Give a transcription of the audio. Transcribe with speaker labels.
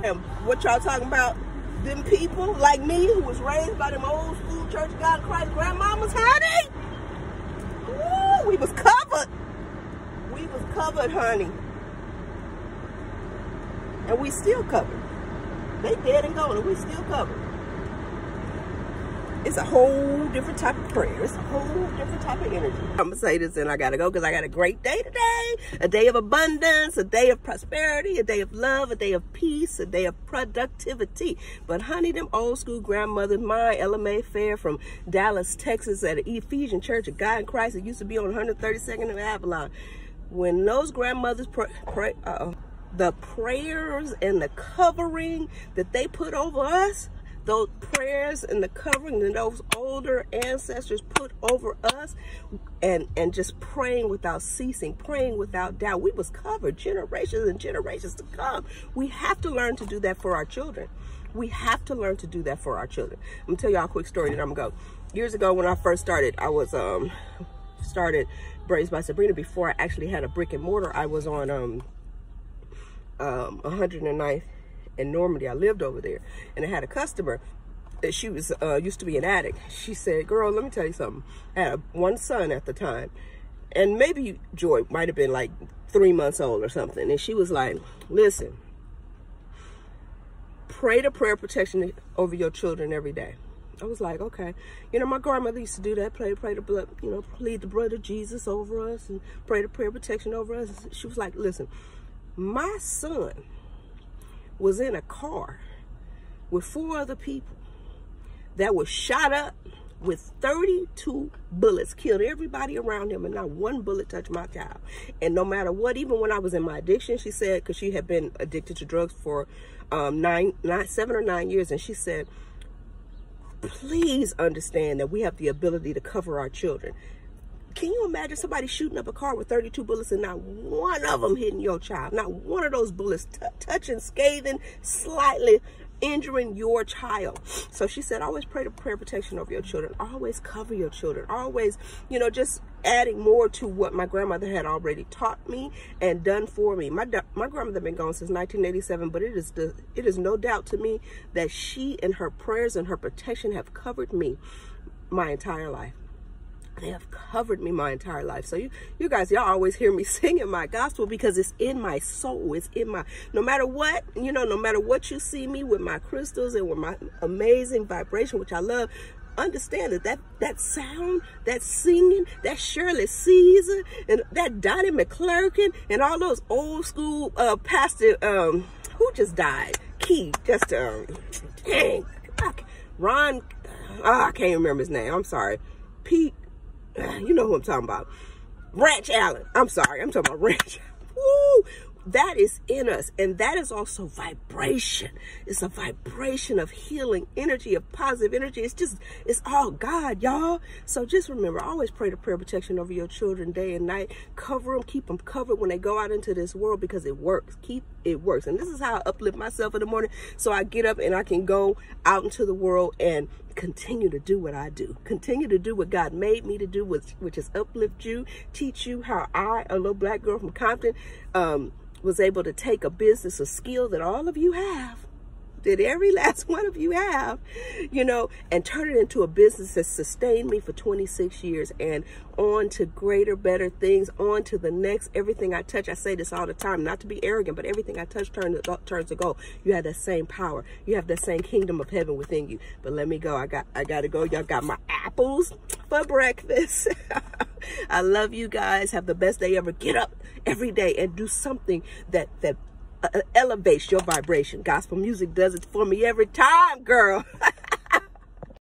Speaker 1: And what y'all talking about? Them people like me who was raised by them old school Church of God in Christ grandmamas, honey. Ooh, we was covered. We was covered, honey. And we still covered. They dead and gone, and we still covered. It's a whole different type of prayer. It's a whole different type of energy. I'm going to say this and I got to go because I got a great day today. A day of abundance, a day of prosperity, a day of love, a day of peace, a day of productivity. But honey, them old school grandmothers, my Ella Mae Fair from Dallas, Texas at the Ephesian Church of God in Christ. It used to be on 132nd and Avalon. When those grandmothers the prayers and the covering that they put over us, those prayers and the covering that those older ancestors put over us, and just praying without ceasing, praying without doubt. We was covered generations and generations to come. We have to learn to do that for our children. We have to learn to do that for our children. I'm gonna tell y'all a quick story, then I'm gonna go. Years ago when I first started, I was started Braids by Sabrina. Before I actually had a brick and mortar, I was on 109th in Normandy. I lived over there, and I had a customer that she was used to be an addict. She said, girl, let me tell you something. I had one son at the time, and maybe Joy might have been like 3 months old or something, and she was like, listen, pray the prayer of protection over your children every day. I was like, okay. You know, my grandmother used to do that, pray the blood, you know, plead the blood of Jesus over us and pray the prayer of protection over us. She was like, listen, my son was in a car with 4 other people that was shot up with 32 bullets, killed everybody around him, and not one bullet touched my child. And no matter what, even when I was in my addiction, she said, because she had been addicted to drugs for 7 or 9 years, and she said, please understand that we have the ability to cover our children. Can you imagine somebody shooting up a car with 32 bullets and not one of them hitting your child? Not one of those bullets touching, scathing, slightly injuring your child. So she said, always pray the prayer of protection over your children. Always cover your children. Always, you know, just adding more to what my grandmother had already taught me and done for me. My grandmother been gone since 1987, but it is no doubt to me that she and her prayers and her protection have covered me my entire life. They have covered me my entire life. So you guys, y'all always hear me singing my gospel because it's in my soul. It's in my, no matter what, you know, no matter what you see me with my crystals and with my amazing vibration, which I love, understand that sound, that singing, that Shirley Caesar, and that Dottie McClurkin, and all those old school pastor, who just died? Key, just, dang, Ron, I can't remember his name. I'm sorry. Pete. You know who I'm talking about. Ranch Allen. I'm sorry. I'm talking about Ranch. Woo! That is in us. And that is also vibration. It's a vibration of healing energy, of positive energy. It's all God, y'all. So just remember, always pray the prayer of protection over your children day and night. Cover them, keep them covered when they go out into this world because it works. It works. And this is how I uplift myself in the morning. So I get up and I can go out into the world and continue to do what I do. Continue to do what God made me to do, which is uplift you, teach you how I, a little black girl from Compton, was able to take a business, a skill that all of you have, that every last one of you have, you know, and turn it into a business that sustained me for 26 years and on to greater, better things, on to the next. Everything I touch, I say this all the time, not to be arrogant, but everything I touch turns to gold. You have that same power. You have that same kingdom of heaven within you. But let me go. I got to go. Y'all got my apples for breakfast. I love you guys. Have the best day ever. Get up every day and do something that elevates your vibration. Gospel music does it for me every time, girl.